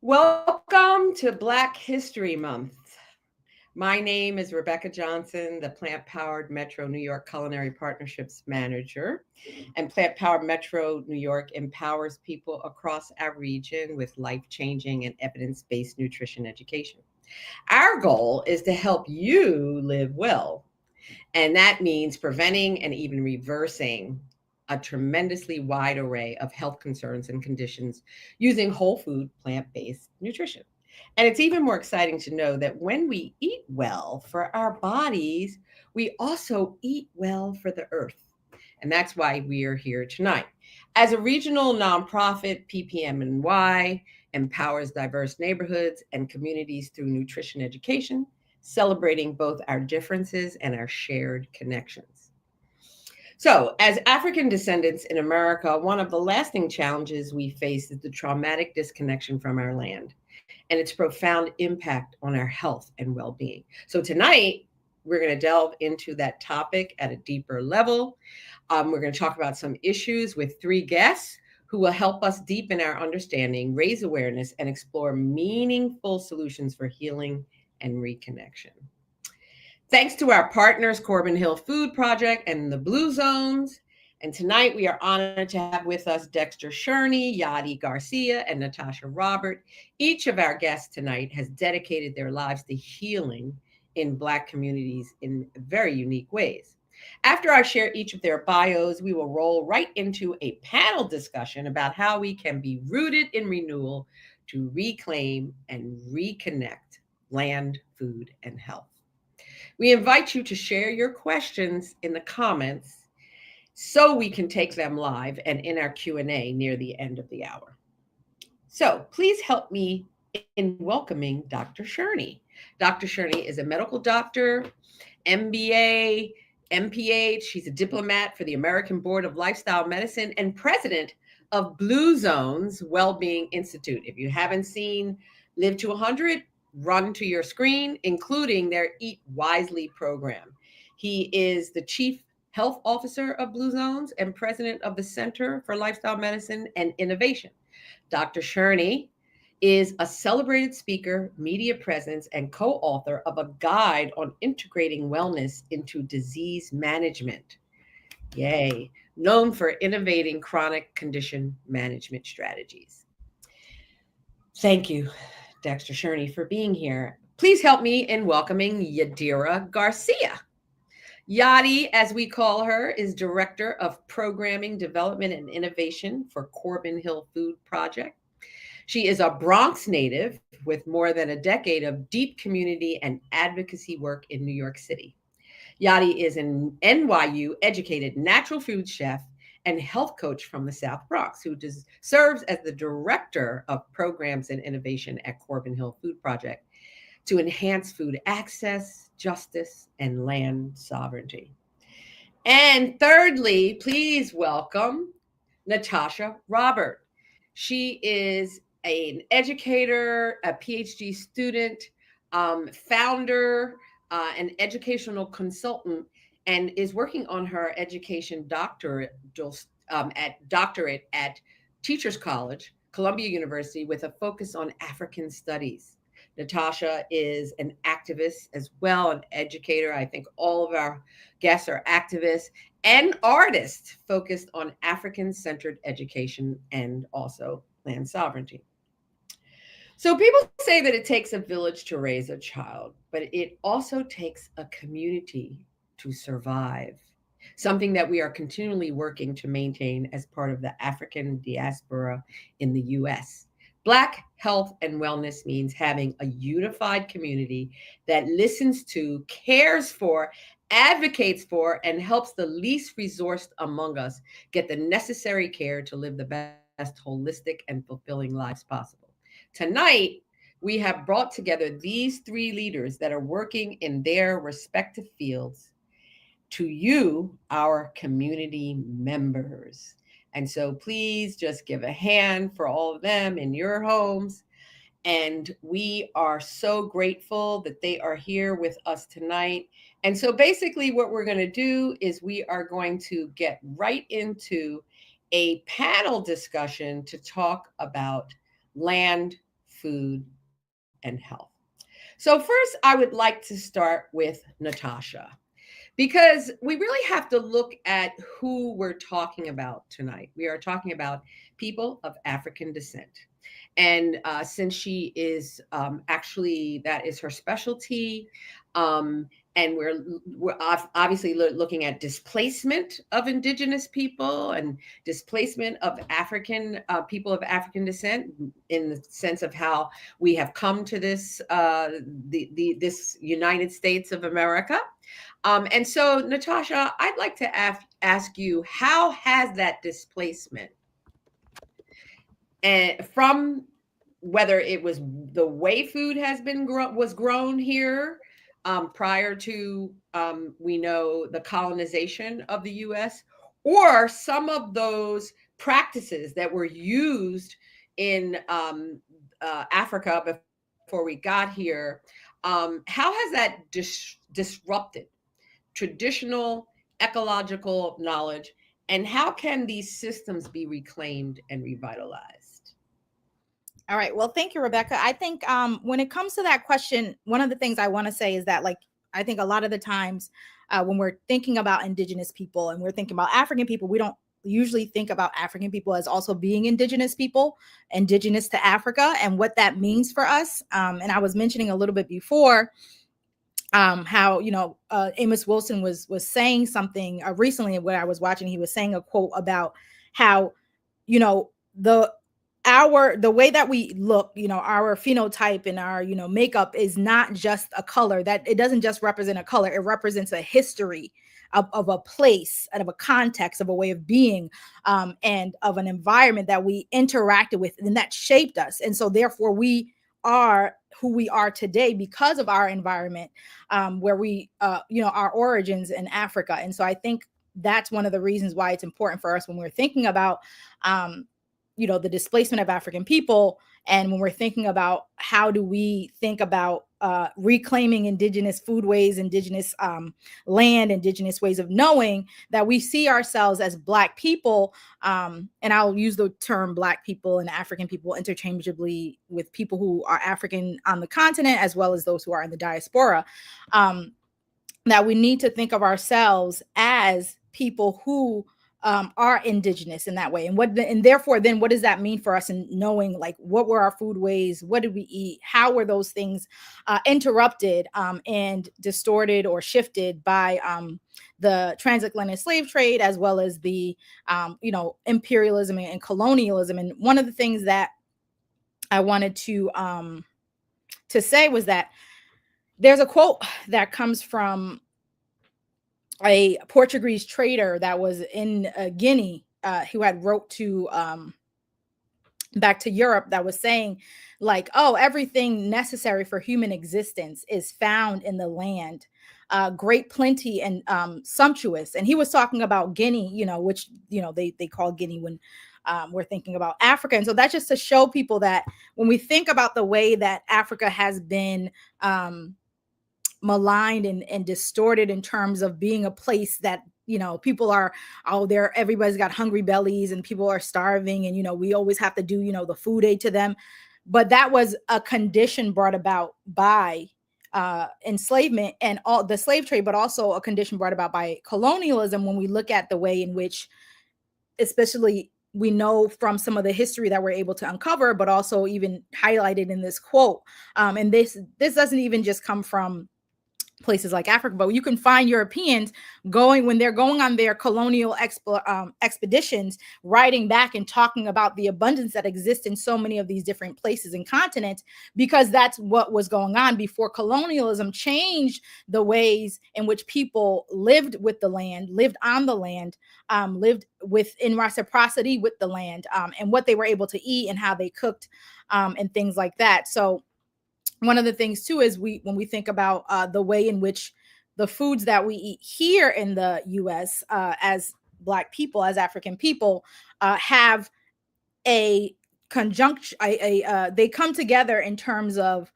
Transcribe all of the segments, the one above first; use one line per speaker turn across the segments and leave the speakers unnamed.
Welcome to Black History Month. My name is Rebecca Johnson, the Plant Powered Metro New York Culinary Partnerships Manager. And Plant Powered Metro New York empowers people across our region with life changing and evidence based nutrition education. Our goal is to help you live well, and that means preventing and even reversing a tremendously wide array of health concerns and conditions using whole food, plant based nutrition. And it's even more exciting to know that when we eat well for our bodies, we also eat well for the earth. And that's why we are here tonight. As a regional nonprofit, PPMNY empowers diverse neighborhoods and communities through nutrition education, celebrating both our differences and our shared connections. So, as African descendants in America, one of the lasting challenges we face is the traumatic disconnection from our land and its profound impact on our health and well being. So, tonight, we're going to delve into that topic at a deeper level. We're going to talk about some issues with three guests who will help us deepen our understanding, raise awareness, and explore meaningful solutions for healing and reconnection. Thanks to our partners, Corbin Hill Food Project and the Blue Zones. And tonight we are honored to have with us Dexter Shurney, Yadira Garcia, and Natacha Robert. Each of our guests tonight has dedicated their lives to healing in Black communities in very unique ways. After I share each of their bios, we will roll right into a panel discussion about how we can be rooted in renewal to reclaim and reconnect land, food, and health. We invite you to share your questions in the comments so we can take them live and in our Q&A near the end of the hour. So please help me in welcoming Dr. Shurney. Dr. Shurney is a medical doctor, MBA, MPH. She's a diplomat for the American Board of Lifestyle Medicine and president of Blue Zones Wellbeing Institute. If you haven't seen Live to 100, run to your screen, including their Eat Wisely program. He is the chief health officer of Blue Zones and president of the Center for Lifestyle Medicine and Innovation. Dr. Shurney is a celebrated speaker, media presence, and co-author of a guide on integrating wellness into disease management. Yay. Known for innovating chronic condition management strategies. Thank you, Dexter Shurney, for being here. Please help me in welcoming Yadira Garcia. Yadi, as we call her, is Director of Programming Development and Innovation for Corbin Hill Food Project. She is a Bronx native with more than a decade of deep community and advocacy work in New York City. Yadi is an NYU educated natural food chef and health coach from the South Bronx, who serves as the Director of Programs and Innovation at Corbin Hill Food Project to enhance food access, justice, and land sovereignty. And thirdly, please welcome Natacha Robert. She is an educator, a PhD student, founder, an educational consultant, and is working on her education doctorate at Teachers College, Columbia University, with a focus on African studies. Natacha is an activist as well, an educator. I think all of our guests are activists and artists focused on African-centered education and also land sovereignty. So people say that it takes a village to raise a child, but it also takes a community to survive, something that we are continually working to maintain as part of the African diaspora in the US. Black health and wellness means having a unified community that listens to, cares for, advocates for, and helps the least resourced among us get the necessary care to live the best holistic and fulfilling lives possible. Tonight, we have brought together these three leaders that are working in their respective fields to you, our community members. And so please just give a hand for all of them in your homes. And we are so grateful that they are here with us tonight. And so basically, what we're going to do is we are going to get right into a panel discussion to talk about land, food, and health. So, first, I would like to start with Natasha because we really have to look at who we're talking about tonight. We are talking about people of African descent. And since she is actually, that is her specialty, um, and we're obviously looking at displacement of indigenous people and displacement of African people of African descent in the sense of how we have come to this this United States of America. And so, Natasha, I'd like to ask you, how has that displacement and from whether it was the way food has been was grown here prior to we know the colonization of the U.S. or some of those practices that were used in Africa before we got here, how has that disrupted traditional ecological knowledge, and how can these systems be reclaimed and revitalized?
All right. Well, thank you, Rebecca. I think when it comes to that question, one of the things I want to say is that, like, I think a lot of the times when we're thinking about indigenous people and we're thinking about African people, we don't usually think about African people as also being indigenous people, indigenous to Africa, and what that means for us. And I was mentioning a little bit before how Amos Wilson was saying something recently when I was watching. He was saying a quote about how the the way that we look, our phenotype and our makeup is not just a color. That it doesn't just represent a color, it represents a history of a place, out of a context, of a way of being, and of an environment that we interacted with and that shaped us. And so therefore we are who we are today because of our environment, where we our origins in Africa. And so I think that's one of the reasons why it's important for us when we're thinking about the displacement of African people, and when we're thinking about how do we think about reclaiming indigenous foodways, indigenous land, indigenous ways of knowing, that we see ourselves as Black people, and I'll use the term Black people and African people interchangeably with people who are African on the continent as well as those who are in the diaspora, that we need to think of ourselves as people who are indigenous in that way. And therefore then what does that mean for us in knowing, like, what were our food ways, what did we eat, how were those things interrupted and distorted or shifted by the transatlantic slave trade, as well as the imperialism and colonialism. And one of the things that I wanted to say was that there's a quote that comes from a Portuguese trader that was in Guinea, who had wrote to back to Europe, that was saying, like, oh, everything necessary for human existence is found in the land, great plenty and sumptuous. And he was talking about Guinea, which they call Guinea when we're thinking about Africa. And so that's just to show people that when we think about the way that Africa has been maligned and distorted in terms of being a place that people are there, everybody's got hungry bellies and people are starving, and we always have to do the food aid to them, but that was a condition brought about by enslavement and all the slave trade, but also a condition brought about by colonialism. When we look at the way in which, especially, we know from some of the history that we're able to uncover, but also even highlighted in this quote, and this doesn't even just come from places like Africa, but you can find Europeans when they're going on their colonial expeditions, writing back and talking about the abundance that exists in so many of these different places and continents, because that's what was going on before colonialism changed the ways in which people lived with the land, lived on the land, lived in reciprocity with the land, and what they were able to eat and how they cooked, and things like that. So one of the things too is when we think about the way in which the foods that we eat here in the U.S. As Black people, as African people, have a conjunction. They come together in terms of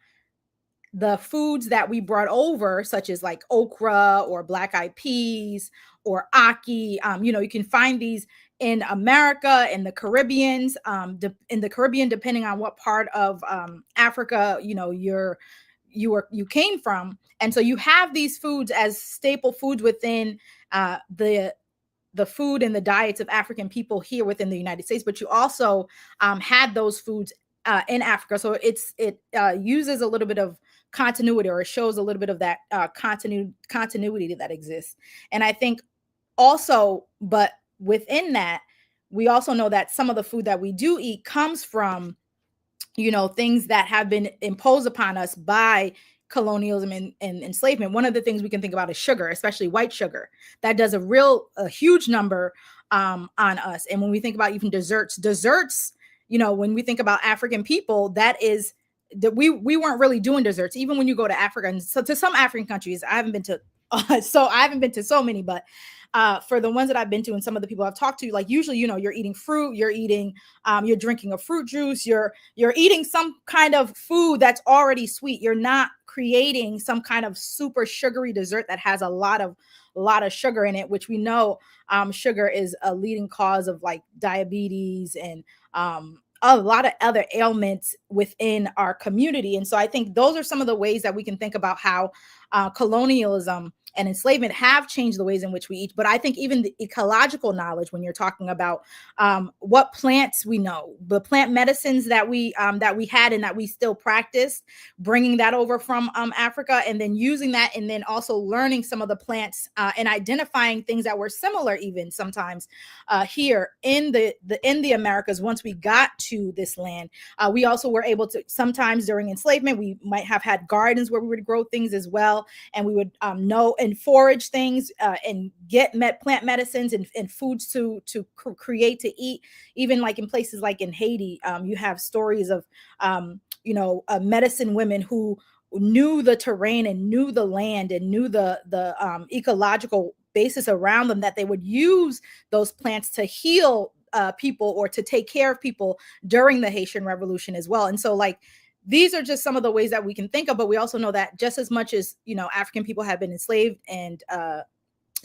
the foods that we brought over, such as like okra or black eyed peas or aki. You can find these in America, in the Caribbeans, in the Caribbean, depending on what part of Africa, you came from. And so you have these foods as staple foods within the food and the diets of African people here within the United States, but you also had those foods in Africa. So it uses a little bit of continuity, or it shows a little bit of that continuity that exists. And I think also, but within that, we also know that some of the food that we do eat comes from, things that have been imposed upon us by colonialism and enslavement. One of the things we can think about is sugar, especially white sugar. That does a huge number on us. And when we think about even desserts, when we think about African people, that is that we weren't really doing desserts. Even when you go to Africa, and so to some African countries, I haven't been to so many, but for the ones that I've been to and some of the people I've talked to, like usually, you're eating fruit, you're drinking a fruit juice, you're eating some kind of food that's already sweet. You're not creating some kind of super sugary dessert that has a lot of sugar in it, which we know sugar is a leading cause of like diabetes and a lot of other ailments within our community. And so I think those are some of the ways that we can think about how colonialism and enslavement have changed the ways in which we eat. But I think even the ecological knowledge, when you're talking about what plants we know, the plant medicines that we had and that we still practice, bringing that over from Africa, and then using that, and then also learning some of the plants and identifying things that were similar, even sometimes here in the Americas. Once we got to this land, we also were able to, sometimes during enslavement, we might have had gardens where we would grow things as well, and we would know and forage things and get plant medicines and foods to create to eat. Even like in places like in Haiti, you have stories of medicine women who knew the terrain and knew the land and knew the ecological basis around them, that they would use those plants to heal people or to take care of people during the Haitian Revolution as well. And so like, these are just some of the ways that we can think of, but we also know that just as much as, African people have been enslaved and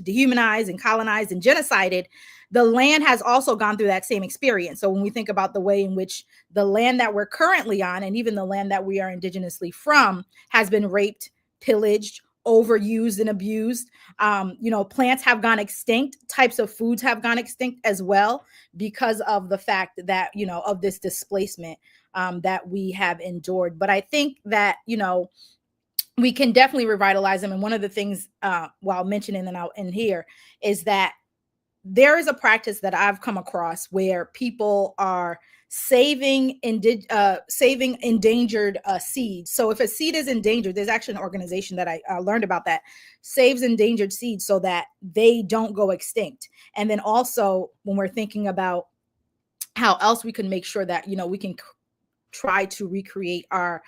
dehumanized and colonized and genocided, the land has also gone through that same experience. So when we think about the way in which the land that we're currently on, and even the land that we are indigenously from, has been raped, pillaged, overused and abused. Plants have gone extinct, types of foods have gone extinct as well, because of the fact that, of this displacement that we have endured. But I think that, we can definitely revitalize them. And one of the things, while mentioning and I'll end here, is that there is a practice that I've come across where people are saving endangered seeds. So if a seed is endangered, there's actually an organization that I learned about that saves endangered seeds so that they don't go extinct. And then also when we're thinking about how else we can make sure that, we can try to recreate our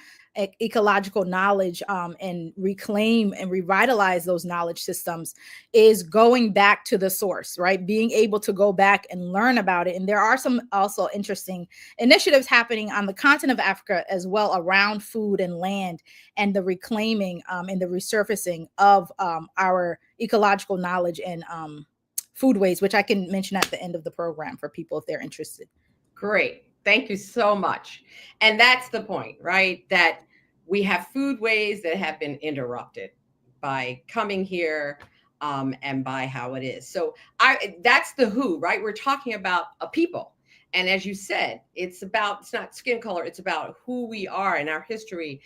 ecological knowledge and reclaim and revitalize those knowledge systems, is going back to the source, right? Being able to go back and learn about it. And there are some also interesting initiatives happening on the continent of Africa as well around food and land, and the reclaiming and the resurfacing of our ecological knowledge and foodways, which I can mention at the end of the program for people if they're interested.
Great. Thank you so much. And that's the point, right? That we have foodways that have been interrupted by coming here and by how it is. So that's the who, right? We're talking about a people. And as you said, it's not skin color, it's about who we are and our history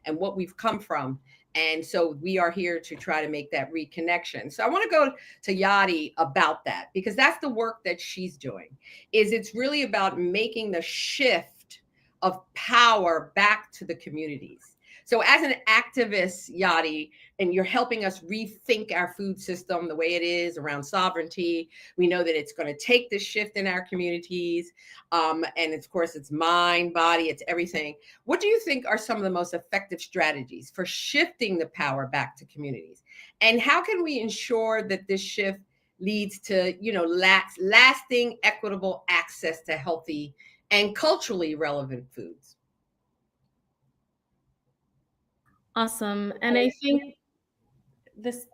and what we've come from. And so we are here to try to make that reconnection. So I want to go to Yadi about that, because that's the work that she's doing. It's really about making the shift of power back to the communities. So as an activist, Yadi, and you're helping us rethink our food system the way it is around sovereignty. We know that it's going to take this shift in our communities. And of course, it's mind, body, it's everything. What do you think are some of the most effective strategies for shifting the power back to communities? And how can we ensure that this shift leads to, lasting, equitable access to healthy and culturally relevant foods?
Awesome. And I think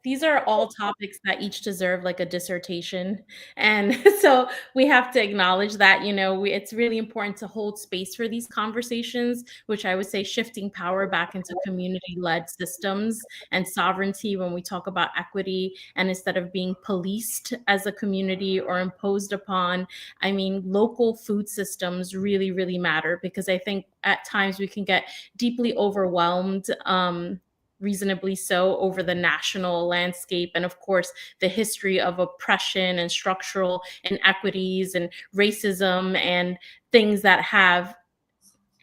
these are all topics that each deserve like a dissertation. And so we have to acknowledge that, it's really important to hold space for these conversations, which I would say shifting power back into community-led systems and sovereignty when we talk about equity, and instead of being policed as a community or imposed upon. I mean, local food systems really, really matter, because I think at times we can get deeply overwhelmed, reasonably so, over the national landscape, and of course the history of oppression and structural inequities and racism and things that have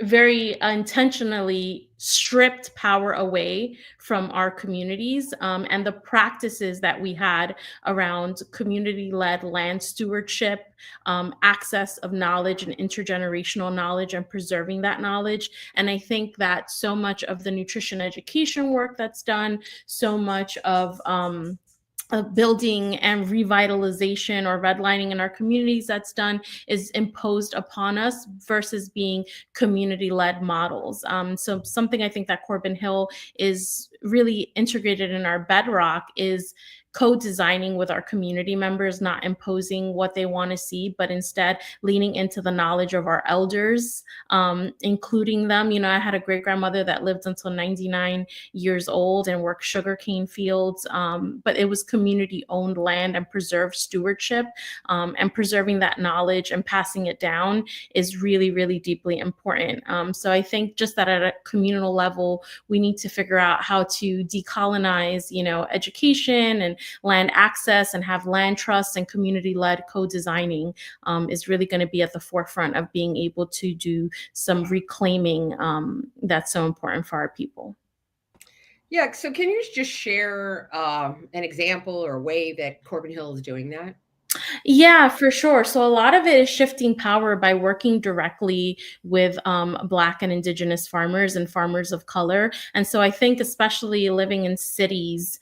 very intentionally stripped power away from our communities, and the practices that we had around community-led land stewardship, access of knowledge and intergenerational knowledge, and preserving that knowledge. And I think that so much of the nutrition education work that's done, so much of building and revitalization or redlining in our communities that's done, is imposed upon us versus being community-led models. So something I think that Corbin Hill is really integrated in our bedrock is co-designing with our community members, not imposing what they want to see, but instead leaning into the knowledge of our elders, including them. I had a great grandmother that lived until 99 years old and worked sugarcane fields, but it was community owned land and preserved stewardship, and preserving that knowledge and passing it down is really, really deeply important. So I think just that at a communal level, we need to figure out how to decolonize, education and land access, and have land trusts and community-led co-designing is really going to be at the forefront of being able to do some reclaiming that's so important for our people.
Yeah, so can you just share an example or a way that Corbin Hill is doing that?
Yeah, for sure. So a lot of it is shifting power by working directly with Black and Indigenous farmers and farmers of color. And so I think, especially living in cities,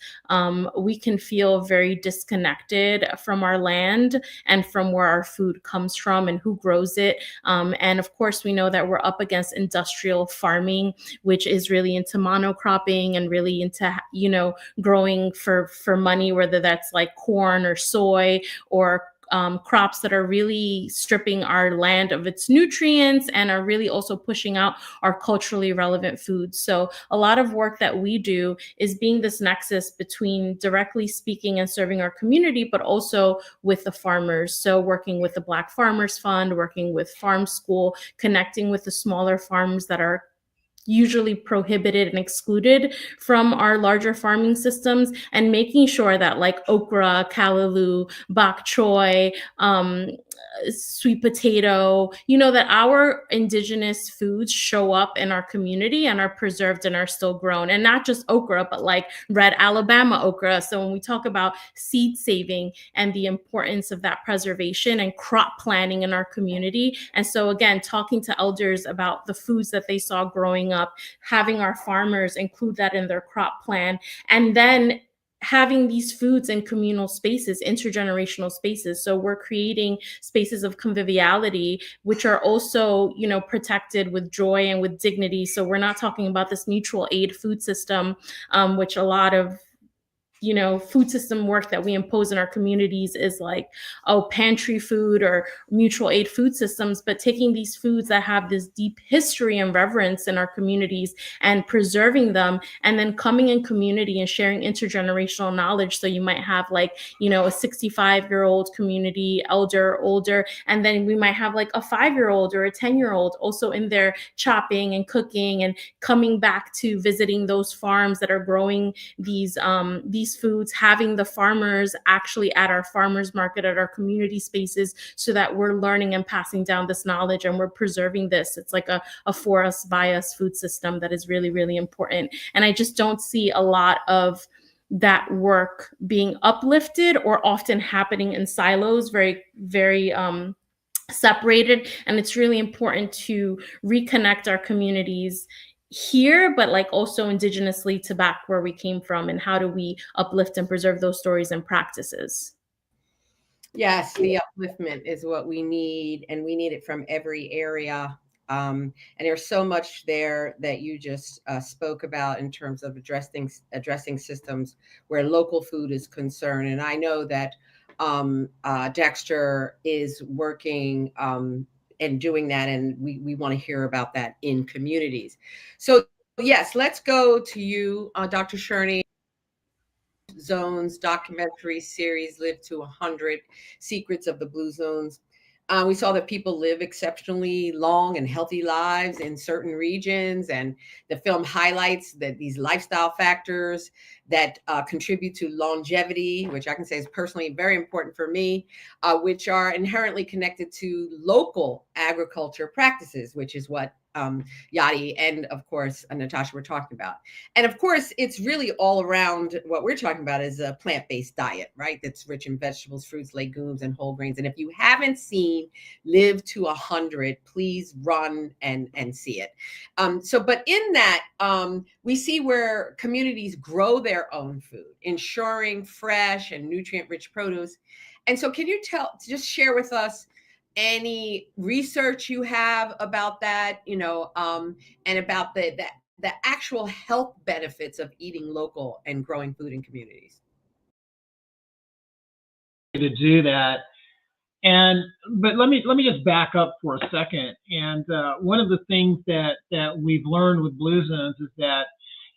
we can feel very disconnected from our land and from where our food comes from and who grows it. And of course, we know that we're up against industrial farming, which is really into monocropping and really into, growing for money, whether that's like corn or soy or crops that are really stripping our land of its nutrients and are really also pushing out our culturally relevant foods. So a lot of work that we do is being this nexus between directly speaking and serving our community, but also with the farmers. So working with the Black Farmers Fund, working with Farm School, connecting with the smaller farms that are usually prohibited and excluded from our larger farming systems, and making sure that like okra, callaloo, bok choy, sweet potato, that our indigenous foods show up in our community and are preserved and are still grown. And not just okra, but like red Alabama okra. So when we talk about seed saving and the importance of that preservation and crop planting in our community. And so again, talking to elders about the foods that they saw growing up, having our farmers include that in their crop plan, and then having these foods in communal spaces, intergenerational spaces. So we're creating spaces of conviviality, which are also, protected with joy and with dignity. So we're not talking about this mutual aid food system, which a lot of food system work that we impose in our communities is like, pantry food or mutual aid food systems, but taking these foods that have this deep history and reverence in our communities and preserving them, and then coming in community and sharing intergenerational knowledge. So you might have like, a 65-year-old community elder, older, and then we might have like a 5-year-old or a 10-year-old also in there chopping and cooking and coming back to visiting those farms that are growing these foods, having the farmers actually at our farmers market, at our community spaces, so that we're learning and passing down this knowledge and we're preserving this. It's like a for us, by us food system that is really, really important. And I just don't see a lot of that work being uplifted, or often happening in silos, very, very separated. And it's really important to reconnect our communities here, but like also indigenously to back where we came from, and how do we uplift and preserve those stories and practices?
Yes, the upliftment is what we need, and we need it from every area. And there's so much there that you just spoke about in terms of addressing systems where local food is concerned. And I know that Dexter is working and doing that, and we want to hear about that in communities. So yes, let's go to you, Dr. Shurney. Zones documentary series, Live to 100, Secrets of the Blue Zones. We saw that people live exceptionally long and healthy lives in certain regions, and the film highlights that these lifestyle factors that contribute to longevity, which I can say is personally very important for me, which are inherently connected to local agriculture practices, which is what Yadi and of course Natacha were talking about. And of course, it's really all around what we're talking about is a plant-based diet, right? That's rich in vegetables, fruits, legumes, and whole grains. And if you haven't seen Live to 100, please run and see it. But in that, we see where communities grow their own food, ensuring fresh and nutrient-rich produce. And so can you just share with us any research you have about that, and about the actual health benefits of eating local and growing food in communities?
To do that, but let me just back up for a second. And one of the things that we've learned with Blue Zones is that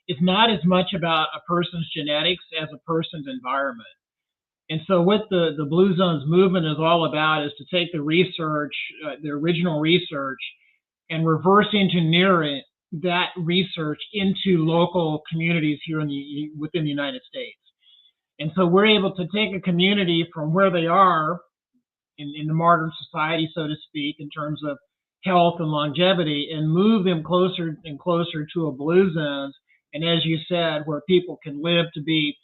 it's not as much about a person's genetics as a person's environment. And so what the Blue Zones movement is all about is to take the research, the original research, and reverse engineer that research into local communities here within the United States. And so we're able to take a community from where they are in the modern society, so to speak, in terms of health and longevity, and move them closer and closer to a Blue Zones. And as you said, where people can live to be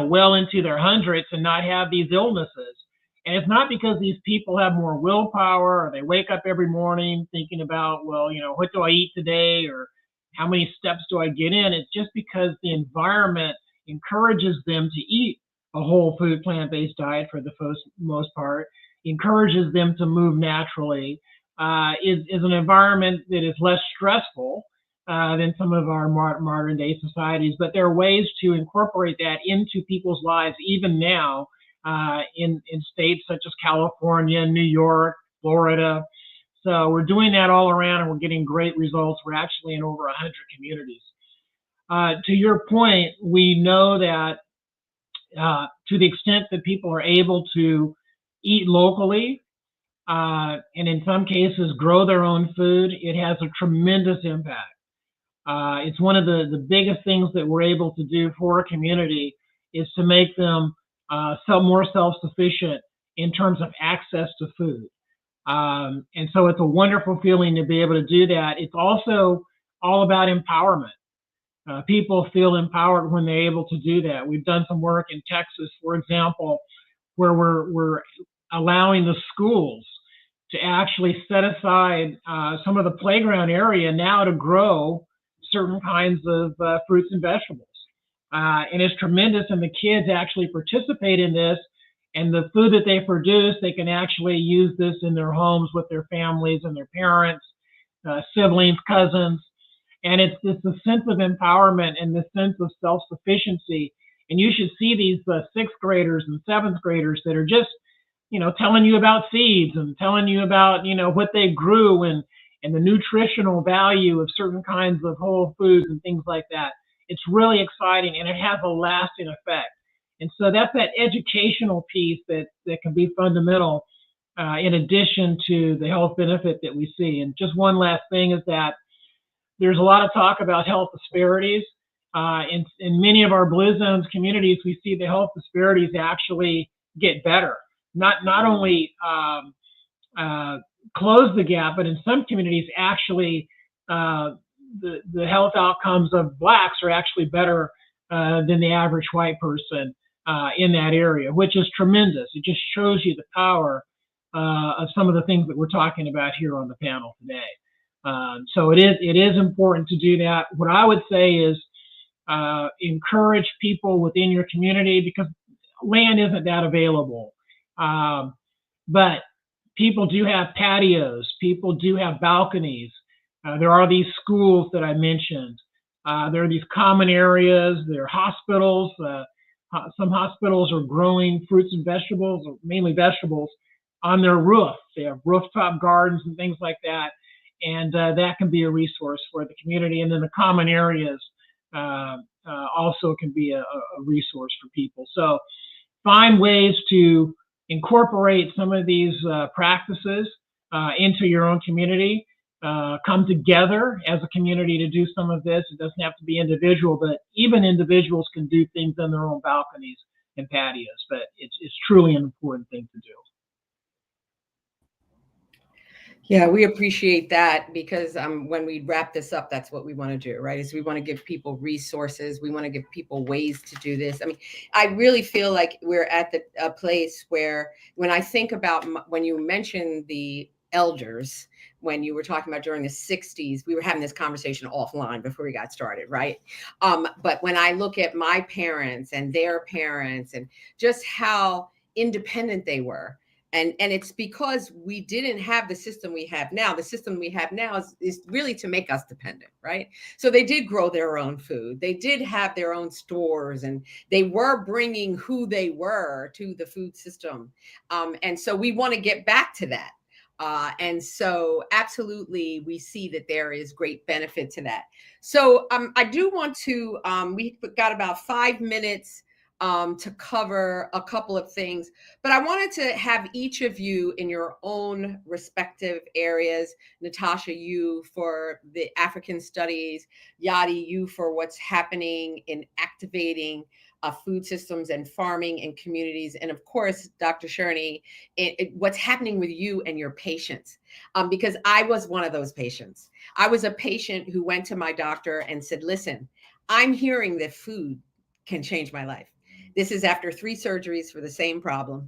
well into their hundreds and not have these illnesses. And it's not because these people have more willpower or they wake up every morning thinking about, well, what do I eat today or how many steps do I get in? It's just because the environment encourages them to eat a whole food plant-based diet for the most part, encourages them to move naturally, is an environment that is less stressful than some of our modern day societies. But there are ways to incorporate that into people's lives even now in states such as California, New York, Florida. So we're doing that all around and we're getting great results. We're actually in over 100 communities. To your point, we know that to the extent that people are able to eat locally and in some cases grow their own food, it has a tremendous impact. It's one of the biggest things that we're able to do for a community is to make them more self-sufficient in terms of access to food. And so it's a wonderful feeling to be able to do that. It's also all about empowerment. People feel empowered when they're able to do that. We've done some work in Texas, for example, where we're allowing the schools to actually set aside some of the playground area now to grow certain kinds of fruits and vegetables. And it's tremendous, and the kids actually participate in this, and the food that they produce, they can actually use this in their homes with their families and their parents, siblings, cousins. And it's a sense of empowerment and this sense of self-sufficiency. And you should see these sixth graders and seventh graders that are just, telling you about seeds and telling you about, what they grew and the nutritional value of certain kinds of whole foods and things like that. It's really exciting, and it has a lasting effect. And so that's that educational piece that can be fundamental in addition to the health benefit that we see. And just one last thing is that there's a lot of talk about health disparities. In many of our Blue Zones communities, we see the health disparities actually get better. Not only close the gap, but in some communities, actually, the health outcomes of Blacks are actually better than the average white person in that area, which is tremendous. It just shows you the power of some of the things that we're talking about here on the panel today. So it is important to do that. What I would say is encourage people within your community, because land isn't that available. But people do have patios, people do have balconies, There are these schools that I mentioned. There are these common areas. There are hospitals. Some hospitals are growing fruits and vegetables, or mainly vegetables, on their roof. They have rooftop gardens and things like that. And that can be a resource for the community. And then the common areas also can be a resource for people. So find ways to incorporate some of these practices into your own community. Come together as a community to do some of this. It doesn't have to be individual, but even individuals can do things on their own balconies and patios. But it's truly an important thing to do.
Yeah, we appreciate that, because when we wrap this up, that's what we want to do, right? Is we want to give people resources. We want to give people ways to do this. I mean, I really feel like we're at a place where, when I think about when you mentioned the elders, when you were talking about during the 60s, we were having this conversation offline before we got started, right? But when I look at my parents and their parents and just how independent they were, and it's because we didn't have the system we have now. The system we have now is really to make us dependent, right? So they did grow their own food. They did have their own stores, and they were bringing who they were to the food system. And so we want to get back to that. And so absolutely, we see that there is great benefit to that. So I do want to, we've got about 5 minutes to cover a couple of things, but I wanted to have each of you in your own respective areas. Natacha, you for the African studies, Yadi, you for what's happening in activating food systems and farming and communities. And of course, Dr. Shurney, what's happening with you and your patients. Because I was one of those patients. I was a patient who went to my doctor and said, listen, I'm hearing that food can change my life. This is after 3 surgeries for the same problem.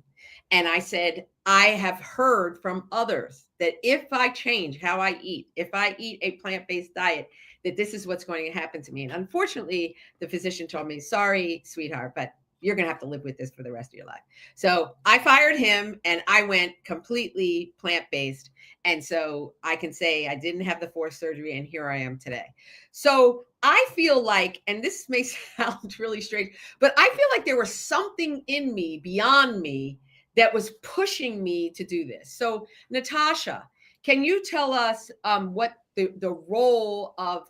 And I said, I have heard from others that if I change how I eat, if I eat a plant-based diet, that this is what's going to happen to me. And unfortunately, the physician told me, sorry, sweetheart, but you're going to have to live with this for the rest of your life. So I fired him and I went completely plant-based. And so I can say I didn't have the 4th surgery, and here I am today. So I feel like, and this may sound really strange, but I feel like there was something in me, beyond me, that was pushing me to do this. So Natacha, can you tell us what the role of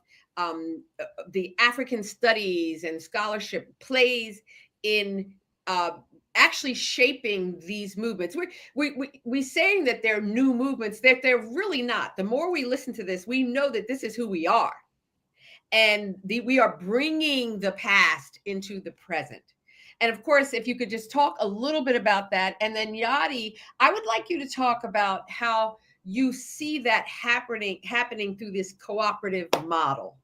the African studies and scholarship plays in actually shaping these movements? We're saying that they're new movements, that they're really not. The more we listen to this, we know that this is who we are. And we are bringing the past into the present. And of course, if you could just talk a little bit about that. And then Yadi, I would like you to talk about how you see that happening through this cooperative model,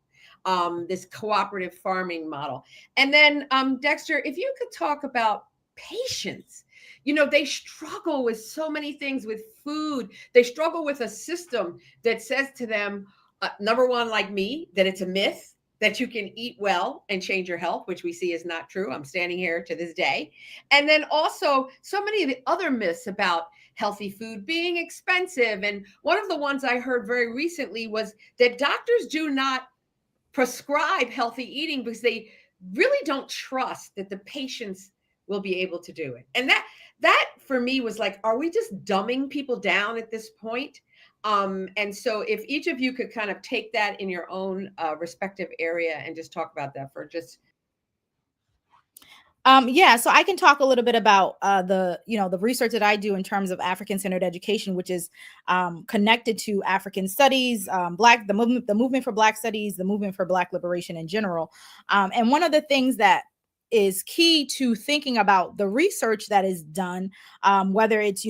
this cooperative farming model. And then Dexter, if you could talk about patience. You know, they struggle with so many things with food. They struggle with a system that says to them, number one, like me, that it's a myth that you can eat well and change your health, which we see is not true. I'm standing here to this day. And then also so many of the other myths about healthy food being expensive. And one of the ones I heard very recently was that doctors do not prescribe healthy eating because they really don't trust that the patients will be able to do it. And that for me was like, are we just dumbing people down at this point? And so if each of you could kind of take that in your own respective area and just talk about that for just.
Yeah, so I can talk a little bit about the research that I do in terms of African-centered education, which is connected to African studies, the movement for Black studies, the movement for Black liberation in general. And one of the things that is key to thinking about the research that is done, whether it's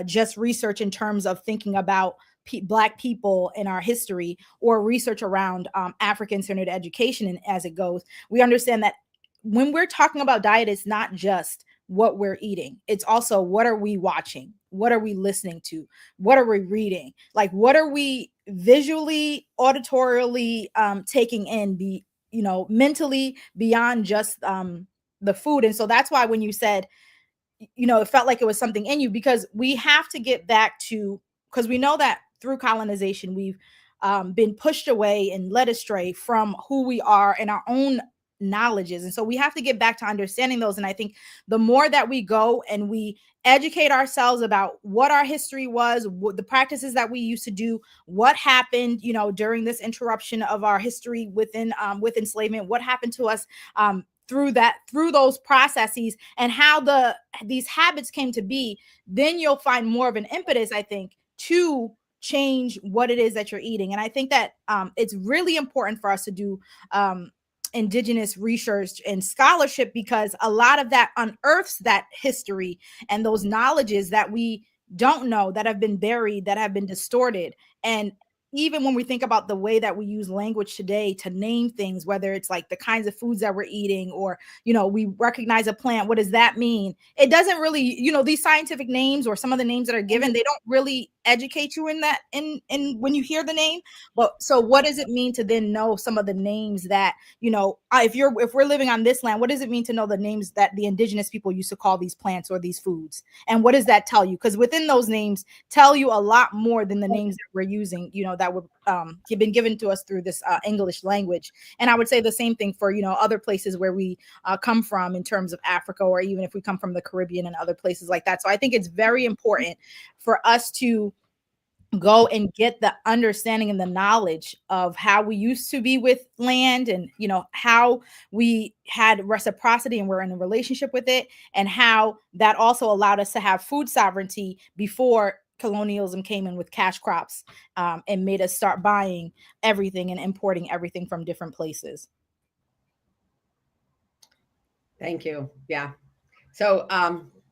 just research in terms of thinking about Black people in our history, or research around African-centered education and as it goes, we understand that when we're talking about diet, it's not just what we're eating. It's also, what are we watching? What are we listening to? What are we reading? Like, what are we visually, auditorially taking in, mentally, beyond just the food? And so that's why when you said, it felt like it was something in you, because we have to get back to, because we know that through colonization, we've been pushed away and led astray from who we are and our own knowledges. And so we have to get back to understanding those. And I think the more that we go and we educate ourselves about what our history was, what the practices that we used to do, what happened, during this interruption of our history within with enslavement, what happened to us through those processes, and how these habits came to be, then you'll find more of an impetus, I think, to change what it is that you're eating. And I think that it's really important for us to do indigenous research and scholarship, because a lot of that unearths that history and those knowledges that we don't know, that have been buried, that have been distorted. And even when we think about the way that we use language today to name things, whether it's like the kinds of foods that we're eating, or, we recognize a plant, what does that mean? It doesn't really, these scientific names or some of the names that are given, they don't really educate you in that, in when you hear the name. But so what does it mean to then know some of the names that, if we're living on this land, what does it mean to know the names that the indigenous people used to call these plants or these foods? And what does that tell you? Because within those names tell you a lot more than the names that we're using, that were been given to us through this English language. And I would say the same thing for, other places where we come from in terms of Africa, or even if we come from the Caribbean and other places like that. So I think it's very important for us to go and get the understanding and the knowledge of how we used to be with land, and how we had reciprocity and we're in a relationship with it, and how that also allowed us to have food sovereignty before colonialism came in with cash crops and made us start buying everything and importing everything from different places.
Thank you. Yeah. So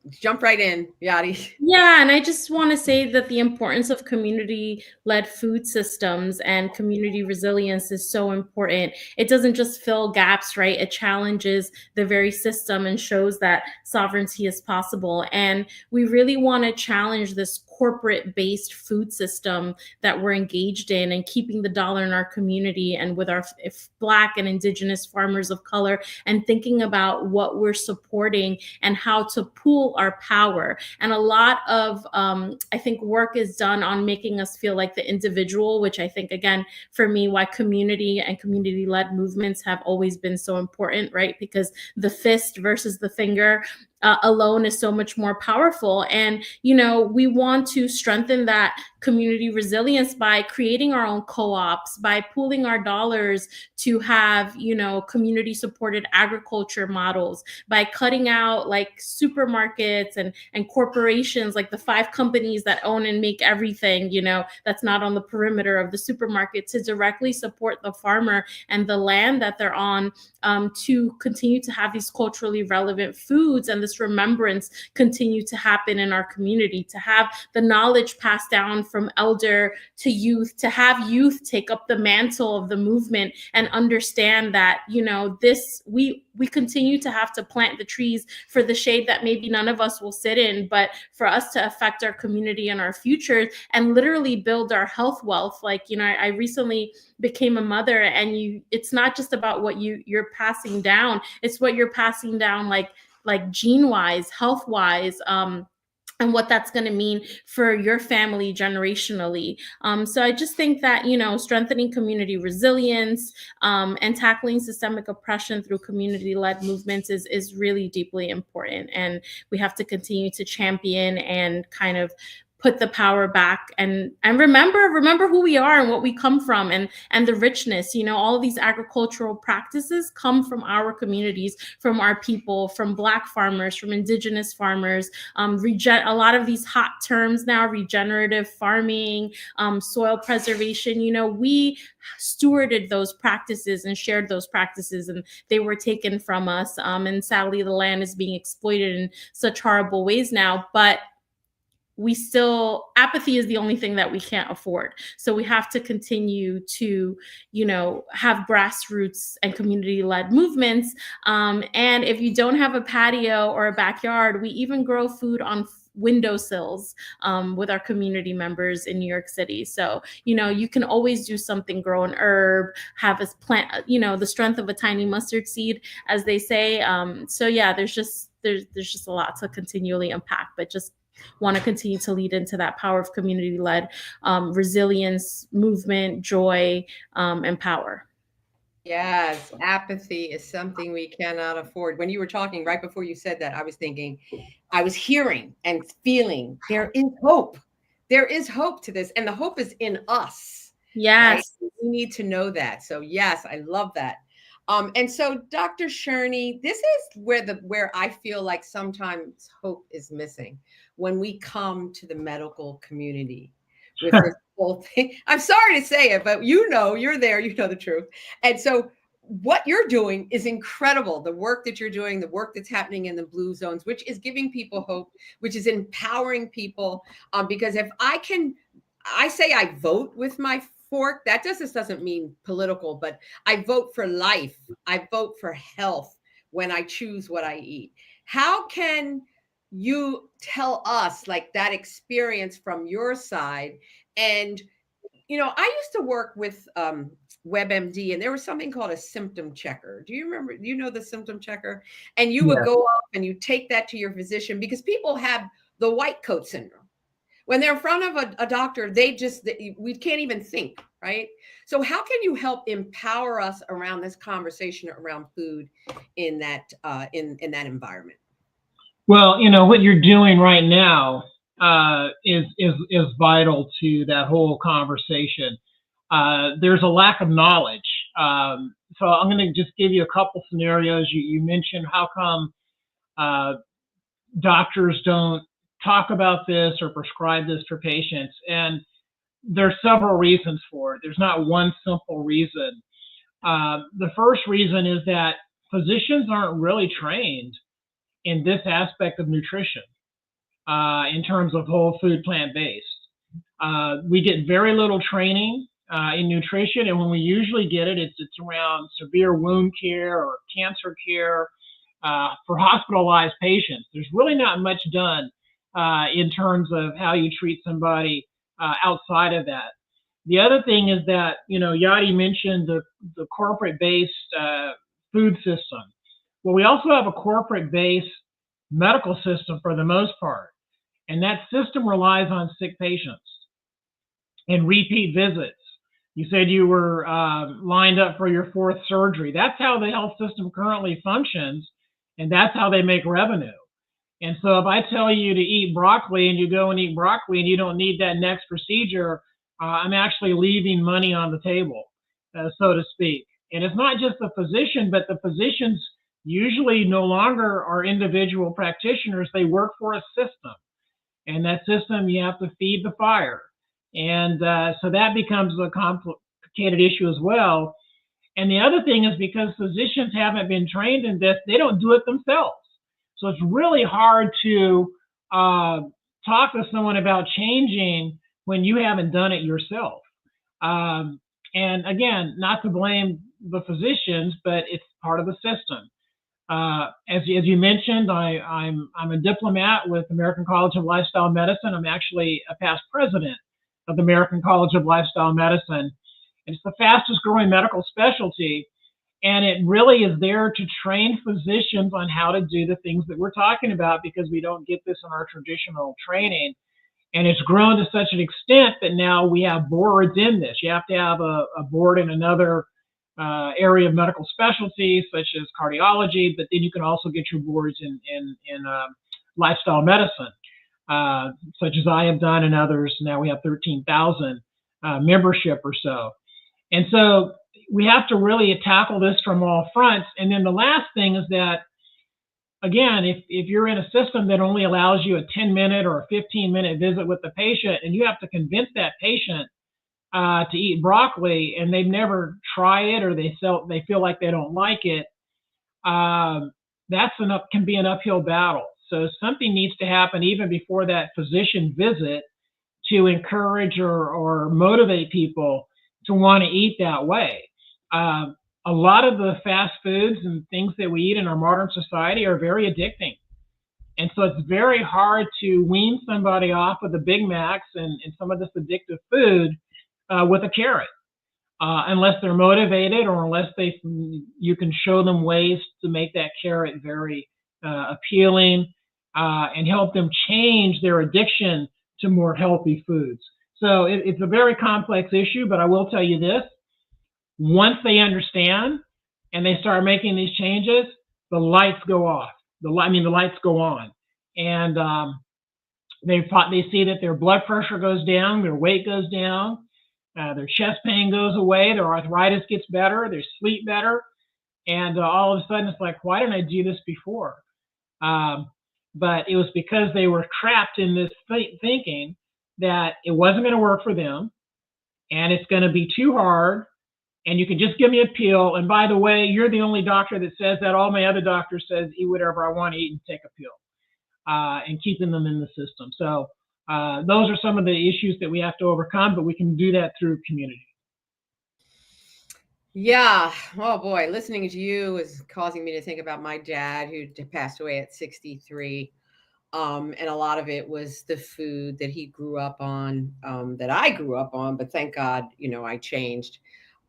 jump right in, Yadi.
Yeah, and I just want to say that the importance of community-led food systems and community resilience is so important. It doesn't just fill gaps, right? It challenges the very system and shows that sovereignty is possible. And we really want to challenge this corporate-based food system that we're engaged in, and keeping the dollar in our community and with our Black and Indigenous farmers of color, and thinking about what we're supporting and how to pool our power. And a lot of, I think, work is done on making us feel like the individual, which I think, again, for me, why community and community-led movements have always been so important, right? Because the fist versus the finger alone is so much more powerful. And, we want to strengthen that community resilience by creating our own co-ops, by pooling our dollars to have, community supported agriculture models, by cutting out like supermarkets and corporations, like the 5 companies that own and make everything, that's not on the perimeter of the supermarket, to directly support the farmer and the land that they're on, to continue to have these culturally relevant foods and this remembrance continue to happen in our community, to have the knowledge passed down from elder to youth, to have youth take up the mantle of the movement and understand that, we continue to have to plant the trees for the shade that maybe none of us will sit in, but for us to affect our community and our future and literally build our health wealth. Like, I recently became a mother, and it's not just about what you're passing down, it's what you're passing down, like gene wise, health wise, and what that's going to mean for your family generationally. So I just think that, strengthening community resilience and tackling systemic oppression through community-led movements is really deeply important. And we have to continue to champion and kind of put the power back and remember who we are and what we come from, and the richness. All of these agricultural practices come from our communities, from our people, from Black farmers, from Indigenous farmers. A lot of these hot terms now, regenerative farming, soil preservation, we stewarded those practices and shared those practices, and they were taken from us. And sadly, the land is being exploited in such horrible ways now, but apathy is the only thing that we can't afford. So we have to continue to, have grassroots and community-led movements. And if you don't have a patio or a backyard, we even grow food on windowsills with our community members in New York City. So, you can always do something, grow an herb, have a plant, the strength of a tiny mustard seed, as they say. So yeah, there's just a lot to continually unpack, but just want to continue to lead into that power of community-led resilience, movement, joy, and power.
Yes, apathy is something we cannot afford. When you were talking right before you said that, I was thinking, I was hearing and feeling there is hope. There is hope to this, and the hope is in us.
Yes.
Right? We need to know that. So yes, I love that. And so Dr. Shurney, this is where I feel like sometimes hope is missing when we come to the medical community with this whole thing. I'm sorry to say it, but you know, you're there, you know the truth. And so what you're doing is incredible. The work that you're doing, the work that's happening in the blue zones, which is giving people hope, which is empowering people. Because if I say I vote with my fork, that just doesn't mean political, but I vote for life. I vote for health when I choose what I eat. How can you tell us like that experience from your side? And you know, I used to work with WebMD, and there was something called a symptom checker. Do you remember? Do you know the symptom checker? And you would go off and you take that to your physician, because people have the white coat syndrome. When they're in front of a doctor, we can't even think, right? So how can you help empower us around this conversation around food in that in that environment?
Well, you know, what you're doing right now is vital to that whole conversation. There's a lack of knowledge. So I'm going to just give you a couple scenarios. You mentioned how come doctors don't talk about this or prescribe this for patients, and there's several reasons for it. There's not one simple reason. The first reason is that physicians aren't really trained in this aspect of nutrition in terms of whole food, plant-based. We get very little training in nutrition, and when we usually get it, it's around severe wound care or cancer care for hospitalized patients. There's really not much done in terms of how you treat somebody outside of that. The other thing is that, you know, Yadi mentioned the corporate-based food system. Well, we also have a corporate-based medical system for the most part, and that system relies on sick patients and repeat visits. You said you were lined up for your fourth surgery. That's how the health system currently functions, and that's how they make revenue. And so if I tell you to eat broccoli and you go and eat broccoli and you don't need that next procedure, I'm actually leaving money on the table, so to speak. And it's not just the physician, but the physicians usually no longer are individual practitioners. They work for a system. And that system, you have to feed the fire. And so that becomes a complicated issue as well. And the other thing is, because physicians haven't been trained in this, they don't do it themselves. So it's really hard to talk to someone about changing when you haven't done it yourself. And again, not to blame the physicians, but it's part of the system. As you mentioned, I'm a diplomat with American College of Lifestyle Medicine. I'm actually a past president of the American College of Lifestyle Medicine. It's the fastest growing medical specialty, and it really is there to train physicians on how to do the things that we're talking about, because we don't get this in our traditional training. And it's grown to such an extent that now we have boards in this. You have to have a board in another area of medical specialty, such as cardiology, but then you can also get your boards in lifestyle medicine, such as I have done, and others. Now we have 13,000 membership or so. And so we have to really tackle this from all fronts. And then the last thing is that, again, if you're in a system that only allows you a 10-minute or a 15-minute visit with the patient, and you have to convince that patient to eat broccoli, and they've never tried it, or they feel like they don't like it, can be an uphill battle. So something needs to happen even before that physician visit to encourage or motivate people to want to eat that way. A lot of the fast foods and things that we eat in our modern society are very addicting. And so it's very hard to wean somebody off of the Big Macs and some of this addictive food with a carrot, unless they're motivated, or unless you can show them ways to make that carrot very appealing and help them change their addiction to more healthy foods. So it's a very complex issue, but I will tell you this. Once they understand and they start making these changes, the lights go off. The lights go on. And they see that their blood pressure goes down, their weight goes down, their chest pain goes away, their arthritis gets better, their sleep better. And all of a sudden, it's like, why didn't I do this before? But it was because they were trapped in this thinking that it wasn't going to work for them, and it's going to be too hard, and you can just give me a pill. And by the way, you're the only doctor that says that. All my other doctors says eat whatever I want to eat and take a pill, and keeping them in the system. So those are some of the issues that we have to overcome, but we can do that through community.
Yeah. Oh boy, listening to you is causing me to think about my dad who passed away at 63. And a lot of it was the food that he grew up on, that I grew up on, but thank God, I changed,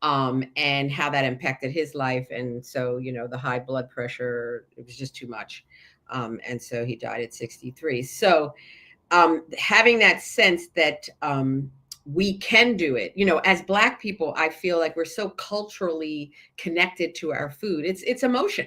and how that impacted his life. And so, the high blood pressure, it was just too much. And so he died at 63. So, having that sense that, we can do it. As Black people, I feel like we're so culturally connected to our food. It's emotion.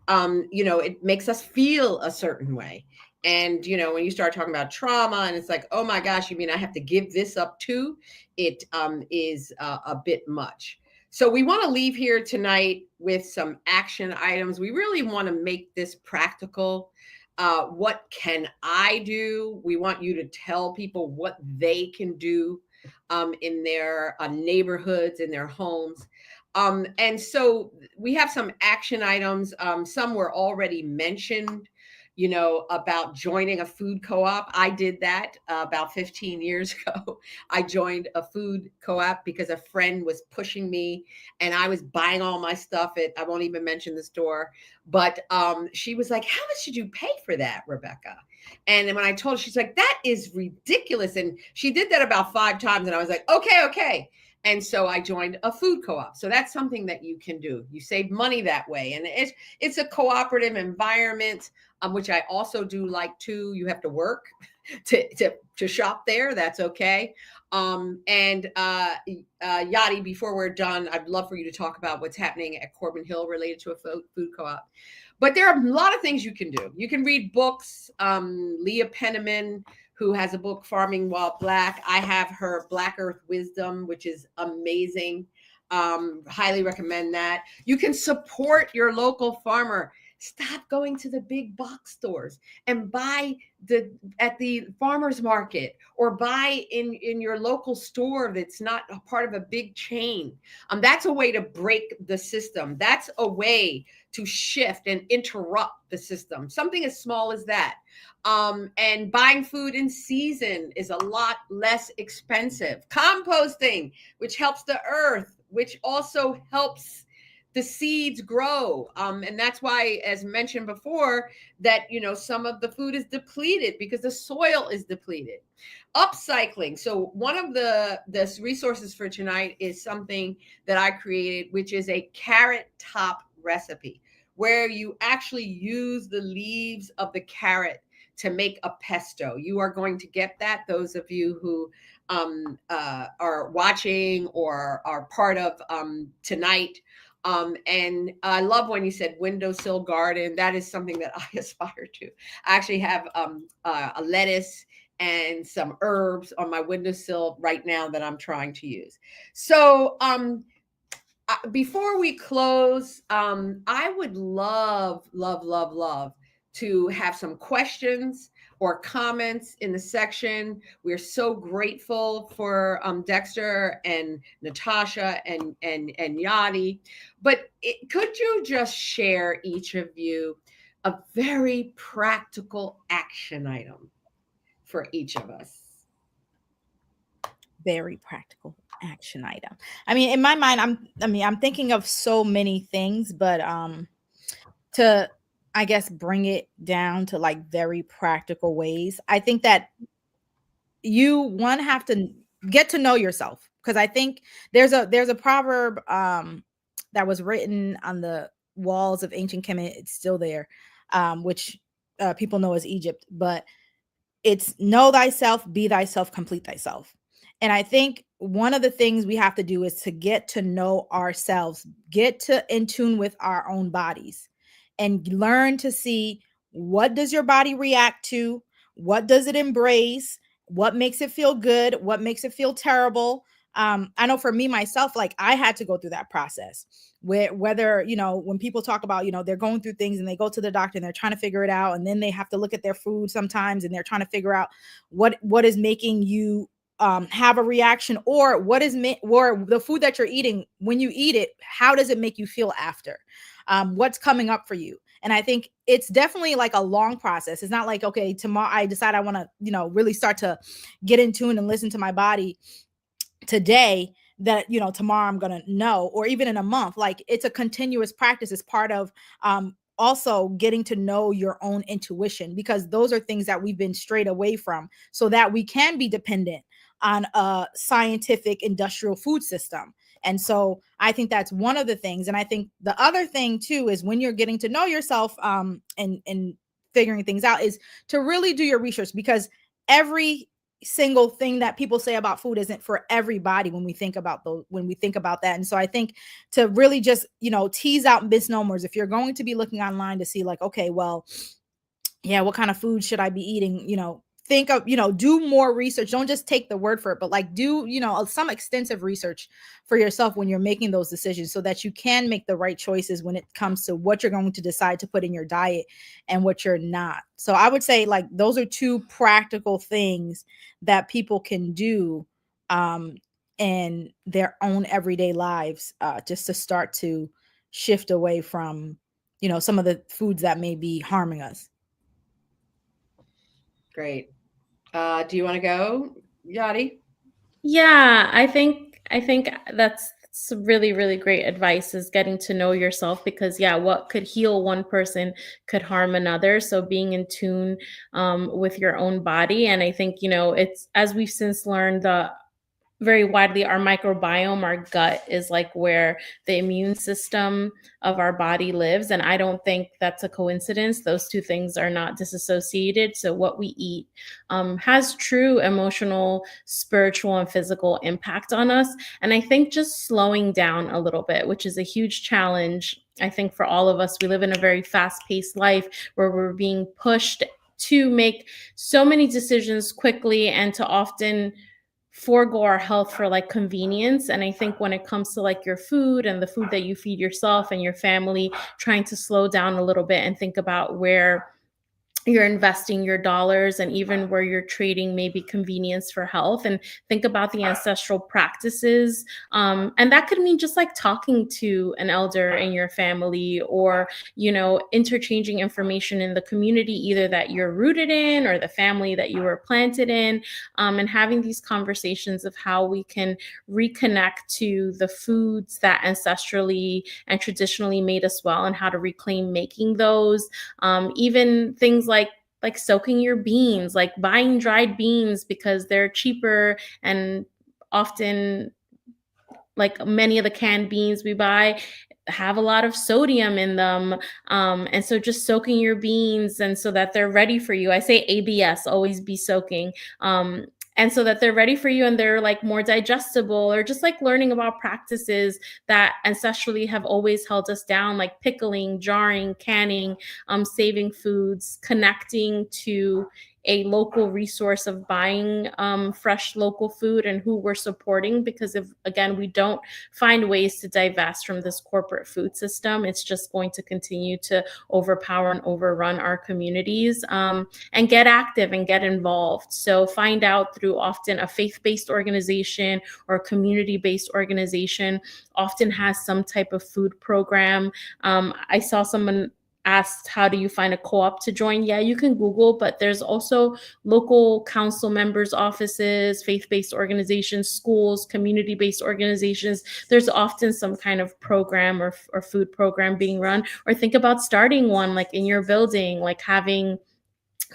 It makes us feel a certain way. And, when you start talking about trauma and it's like, oh my gosh, you mean I have to give this up too? It is a bit much. So we want to leave here tonight with some action items. We really want to make this practical. What can I do? We want you to tell people what they can do in their neighborhoods, in their homes. And so we have some action items. Some were already mentioned, about joining a food co-op. I did that about 15 years ago. I joined a food co-op because a friend was pushing me and I was buying all my stuff at, I won't even mention the store, but she was like, how much did you pay for that, Rebecca? And then when I told her, she's like, that is ridiculous. And she did that about 5 times. And I was like, okay. And so I joined a food co-op. So that's something that you can do. You save money that way. And it's a cooperative environment, which I also do like too. You have to work to shop there. That's okay. Yadi, before we're done, I'd love for you to talk about what's happening at Corbin Hill related to a food co-op. But there are a lot of things you can do. You can read books. Leah Penniman, who has a book, Farming While Black. I have her Black Earth Wisdom, which is amazing. Highly recommend that. You can support your local farmer. Stop going to the big box stores and buy at the farmer's market, or buy in your local store that's not a part of a big chain. That's a way to break the system. That's a way to shift and interrupt the system. Something as small as that. And buying food in season is a lot less expensive. Composting, which helps the earth, which also helps the seeds grow. And that's why, as mentioned before, that, some of the food is depleted because the soil is depleted. Upcycling. So one of the resources for tonight is something that I created, which is a carrot top recipe, where you actually use the leaves of the carrot to make a pesto. You are going to get that, those of you who are watching or are part of tonight. And I love when you said windowsill garden. That is something that I aspire to. I actually have a lettuce and some herbs on my windowsill right now that I'm trying to use. So before we close, I would love to have some questions or comments in the section. We're so grateful for Dexter and Natacha and Yadi. But could you just share, each of you, a very practical action item for each of us?
Very practical action item. I mean, in my mind, I'm thinking of so many things, but to, I guess, bring it down to like very practical ways, I think that you have to get to know yourself, because I think there's a proverb that was written on the walls of ancient Kemet. It's still there, which people know as Egypt, but it's know thyself, be thyself, complete thyself. And I think one of the things we have to do is to get to know ourselves, get to in tune with our own bodies, and learn to see, what does your body react to? What does it embrace? What makes it feel good? What makes it feel terrible? I know for me, myself, like I had to go through that process where, whether, when people talk about, they're going through things and they go to the doctor and they're trying to figure it out. And then they have to look at their food sometimes and they're trying to figure out what is making you have a reaction, or what is or the food that you're eating, when you eat it, how does it make you feel after? What's coming up for you? And I think it's definitely like a long process. It's not like, okay, tomorrow I decide I want to, really start to get in tune and listen to my body today, that tomorrow I'm gonna know, or even in a month. Like, it's a continuous practice. It's part of also getting to know your own intuition, because those are things that we've been strayed away from, so that we can be dependent on a scientific industrial food system. And so I think that's one of the things. And I think the other thing too is, when you're getting to know yourself and figuring things out, is to really do your research, because every single thing that people say about food isn't for everybody when we think about that. And so I think to really just, tease out misnomers, if you're going to be looking online to see, like, okay, well, yeah, what kind of food should I be eating? Think of, do more research. Don't just take the word for it, but like do, some extensive research for yourself when you're making those decisions, so that you can make the right choices when it comes to what you're going to decide to put in your diet and what you're not. So I would say, like, those are two practical things that people can do in their own everyday lives, just to start to shift away from, some of the foods that may be harming us.
Great. Do you want to go, Yadi?
Yeah, I think that's some really, really great advice, is getting to know yourself, because what could heal one person could harm another. So being in tune with your own body. And I think, it's, as we've since learned, very widely, our microbiome, our gut, is like where the immune system of our body lives. And I don't think that's a coincidence. Those two things are not disassociated. So what we eat has true emotional, spiritual, and physical impact on us. And I think just slowing down a little bit, which is a huge challenge, I think, for all of us. We live in a very fast-paced life where we're being pushed to make so many decisions quickly, and to often forego our health for like convenience. And I think when it comes to like your food and the food that you feed yourself and your family, trying to slow down a little bit and think about where you're investing your dollars, and even where you're trading maybe convenience for health, and think about the ancestral practices. And that could mean just like talking to an elder in your family, or, interchanging information in the community, either that you're rooted in or the family that you were planted in, and having these conversations of how we can reconnect to the foods that ancestrally and traditionally made us well, and how to reclaim making those. Even things like soaking your beans, like buying dried beans because they're cheaper, and often, like many of the canned beans we buy, have a lot of sodium in them. And so just soaking your beans, and so that they're ready for you. I say ABS, always be soaking. And so that they're ready for you, and they're like more digestible, or just like learning about practices that ancestrally have always held us down, like pickling, jarring, canning, saving foods, connecting to a local resource of buying fresh local food, and who we're supporting. Because if, again, we don't find ways to divest from this corporate food system, it's just going to continue to overpower and overrun our communities. And get active and get involved. So find out through often a faith-based organization or a community-based organization often has some type of food program. I saw someone asked, how do you find a co-op to join? Yeah, you can Google, but there's also local council members' offices, faith-based organizations, schools, community-based organizations. There's often some kind of program or food program being run. Or think about starting one, like in your building, like having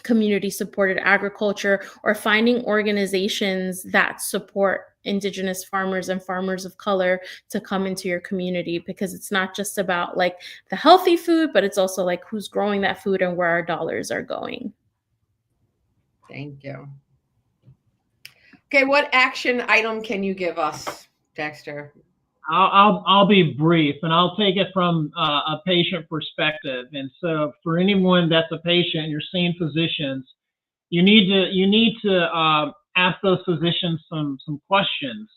community supported agriculture, or finding organizations that support Indigenous farmers and farmers of color to come into your community, because it's not just about like the healthy food, but it's also like who's growing that food and where our dollars are going.
Thank you. Okay, what action item can you give us, Dexter?
I'll be brief, and I'll take it from a patient perspective. And so, for anyone that's a patient, you're seeing physicians, you need to ask those physicians some questions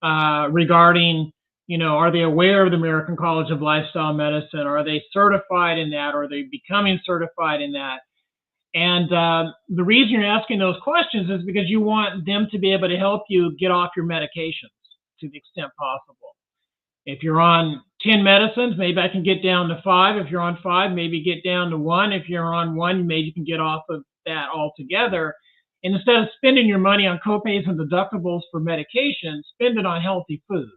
regarding, are they aware of the American College of Lifestyle Medicine? Are they certified in that? Are they becoming certified in that? And the reason you're asking those questions is because you want them to be able to help you get off your medications to the extent possible. If you're on 10 medicines, maybe I can get down to 5. If you're on 5, maybe get down to 1. If you're on 1, maybe you can get off of that altogether. And instead of spending your money on copays and deductibles for medication, spend it on healthy food.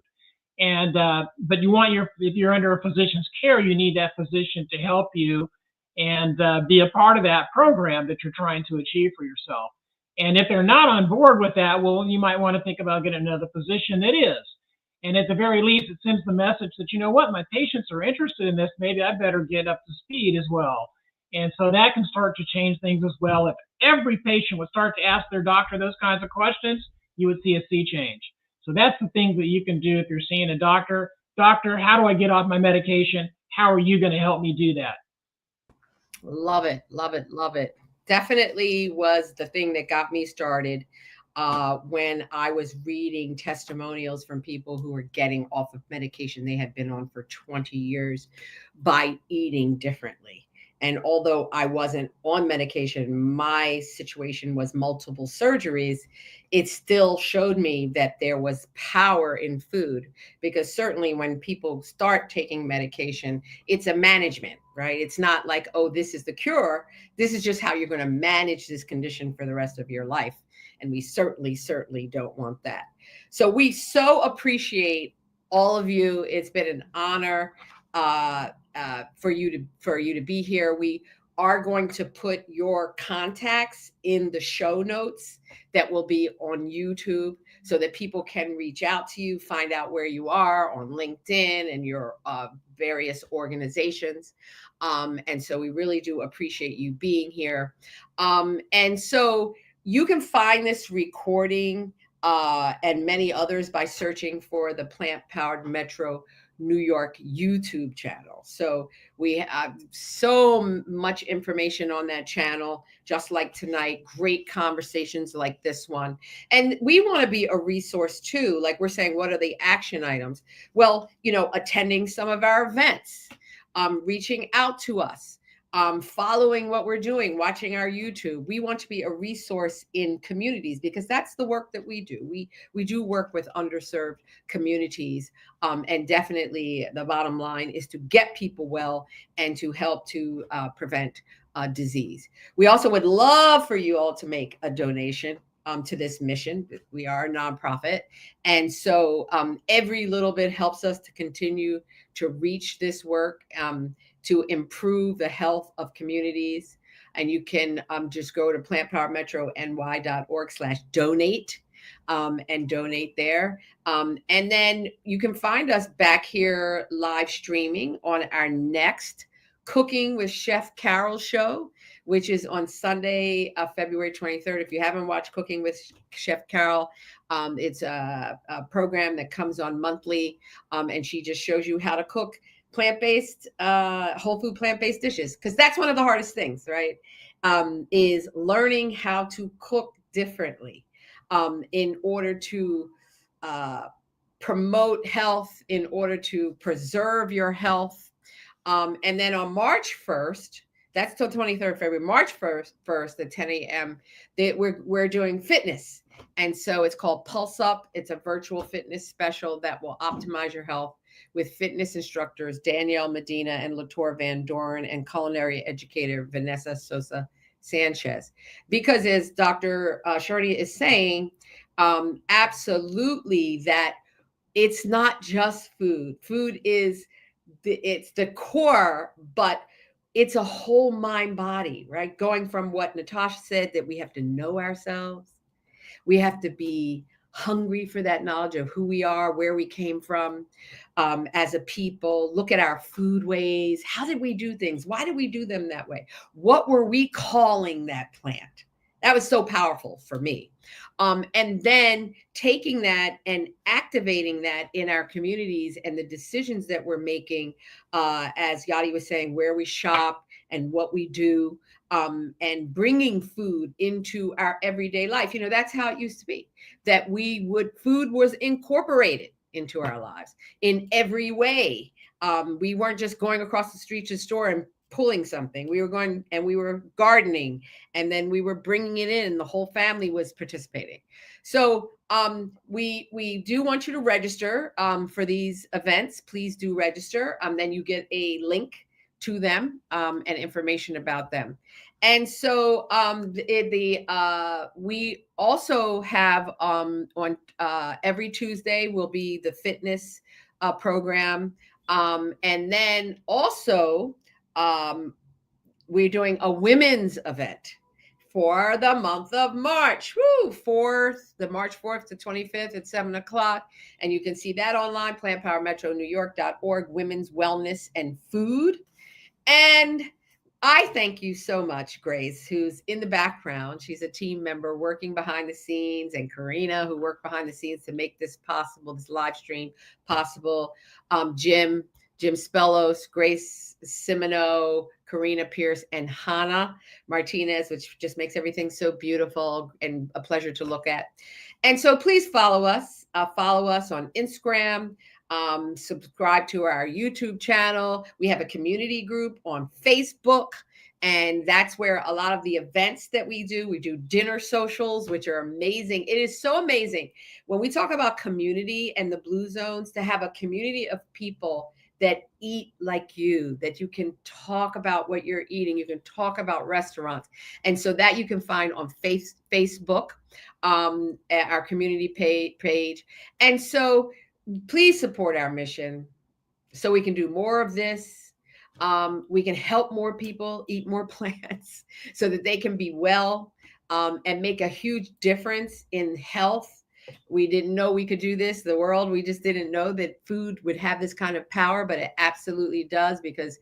And but if you're under a physician's care, you need that physician to help you and be a part of that program that you're trying to achieve for yourself. And if they're not on board with that, well, you might want to think about getting another physician that is. And at the very least, it sends the message that, you know what, my patients are interested in this. Maybe I better get up to speed as well. And so that can start to change things as well. If every patient would start to ask their doctor those kinds of questions, you would see a sea change. So that's the things that you can do if you're seeing a doctor. Doctor, how do I get off my medication? How are you going to help me do that?
Love it, love it, love it. Definitely was the thing that got me started when I was reading testimonials from people who were getting off of medication they had been on for 20 years by eating differently. And although I wasn't on medication, my situation was multiple surgeries. It still showed me that there was power in food, because certainly when people start taking medication, it's a management, right? It's not like, oh, this is the cure. This is just how you're going to manage this condition for the rest of your life. And we certainly don't want that. So we so appreciate all of you. It's been an honor for you to be here. We are going to put your contacts in the show notes that will be on YouTube, so that people can reach out to you, find out where you are on LinkedIn and your various organizations. And so we really do appreciate you being here. And so you can find this recording and many others by searching for the Plant Powered Metro New York YouTube channel. So we have so much information on that channel, just like tonight, great conversations like this one. And we want to be a resource too. Like we're saying, what are the action items? Well, attending some of our events, reaching out to us, following what we're doing, watching our YouTube. We want to be a resource in communities, because that's the work that we do. We do work with underserved communities, and definitely the bottom line is to get people well and to help to prevent disease. We also would love for you all to make a donation to this mission. We are a nonprofit, and so every little bit helps us to continue to reach this work, to improve the health of communities. And you can just go to plantpowermetrony.org/donate and donate there. And then you can find us back here live streaming on our next Cooking with Chef Carol show, which is on Sunday, February 23rd. If you haven't watched Cooking with Chef Carol, it's a program that comes on monthly, and she just shows you how to cook plant-based, whole food plant-based dishes, because that's one of the hardest things, right? Is learning how to cook differently in order to promote health, in order to preserve your health. And then on March 1st, that's till 23rd February, March 1st at 10 a.m., we're doing fitness. And so it's called Pulse Up. It's a virtual fitness special that will optimize your health with fitness instructors Danielle Medina and Latour Van Doren, and culinary educator Vanessa Sosa Sanchez. Because as Dr. Shurney is saying, absolutely, that it's not just food. Food is it's the core, but it's a whole mind body, right? Going from what Natacha said, that we have to know ourselves. We have to be hungry for that knowledge of who we are, where we came from as a people. Look at our food ways. How did we do things? Why did we do them that way? What were we calling that plant? That was so powerful for me. And then taking that and activating that in our communities and the decisions that we're making, as Yadi was saying, where we shop and what we do, and bringing food into our everyday life. You know, that's how it used to be, that food was incorporated into our lives in every way. We weren't just going across the street to the store and pulling something. We were going and we were gardening, and then we were bringing it in. The whole family was participating. So we do want you to register for these events. Please do register. Then you get a link to them and information about them. And so we also have on every Tuesday will be the fitness program. And then also we're doing a women's event for the month of March. The March 4th to 25th at 7 o'clock. And you can see that online, plantpowermetronewyork.org, women's wellness and food. And I thank you so much, Grace, who's in the background. She's a team member working behind the scenes, and Karina, who worked behind the scenes to make this possible, this live stream possible. Jim Spellos, Grace Simino, Karina Pierce, and Hannah Martinez, which just makes everything so beautiful and a pleasure to look at. And so please follow us. Follow us on Instagram. Subscribe to our YouTube channel. We have a community group on Facebook, and that's where a lot of the events that we do dinner socials, which are amazing. It is so amazing when we talk about community and the Blue Zones, to have a community of people that eat like you, that you can talk about what you're eating. You can talk about restaurants. And so that you can find on Facebook, at our community page. And so please support our mission so we can do more of this. We can help more people eat more plants so that they can be well, and make a huge difference in health. We didn't know we could do this, the world. We just didn't know that food would have this kind of power, but it absolutely does, because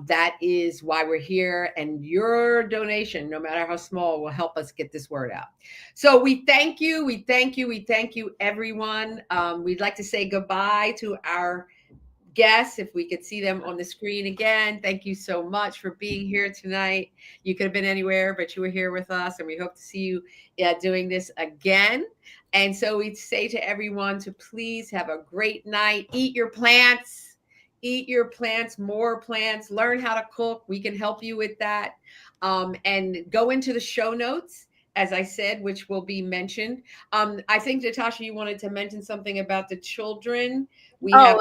that is why we're here. And your donation, no matter how small, will help us get this word out. So we thank you. We thank you. We thank you, everyone. We'd like to say goodbye to our guests, if we could see them on the screen again. Thank you so much for being here tonight. You could have been anywhere, but you were here with us, and we hope to see you doing this again. And so we say to everyone to please have a great night. Eat your plants. Eat your plants, more plants. Learn how to cook. We can help you with that. And go into the show notes, as I said, which will be mentioned. I think, Natacha, you wanted to mention something about the children. We have.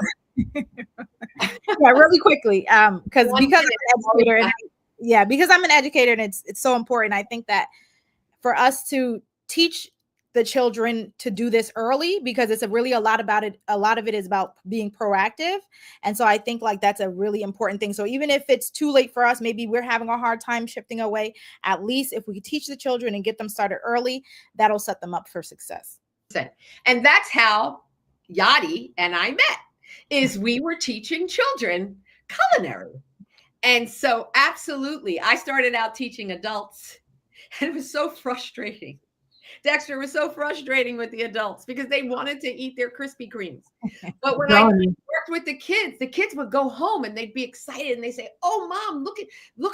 Yeah, really quickly, because I'm an educator, and because I'm an educator, and it's so important. I think that for us to teach the children to do this early, because it's really a lot about it. A lot of it is about being proactive. And so I think like that's a really important thing. So even if it's too late for us, maybe we're having a hard time shifting away, at least if we teach the children and get them started early, that'll set them up for success.
And that's how Yadi and I met, is we were teaching children culinary. And so absolutely, I started out teaching adults, and it was so frustrating. Dexter, was so frustrating with the adults because they wanted to eat their Krispy Kremes. But when I worked with the kids would go home and they'd be excited and they say, "Oh, Mom, look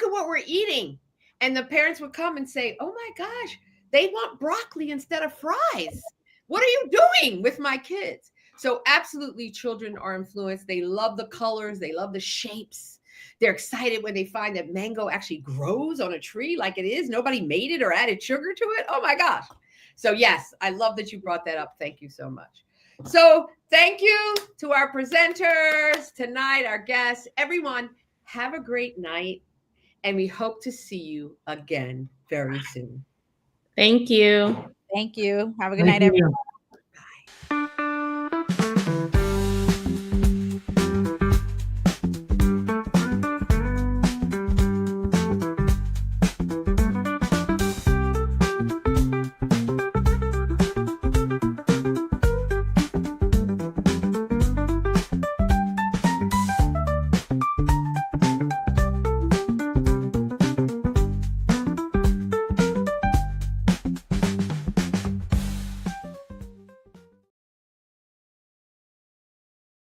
at what we're eating." And the parents would come and say, "Oh my gosh, they want broccoli instead of fries. What are you doing with my kids?" So absolutely, children are influenced. They love the colors. They love the shapes. They're excited when they find that mango actually grows on a tree like it is. Nobody made it or added sugar to it. Oh my gosh. So yes, I love that you brought that up. Thank you so much. So thank you to our presenters tonight, our guests, everyone. Have a great night. And we hope to see you again very soon.
Thank you.
Thank you. Have a good night, everyone.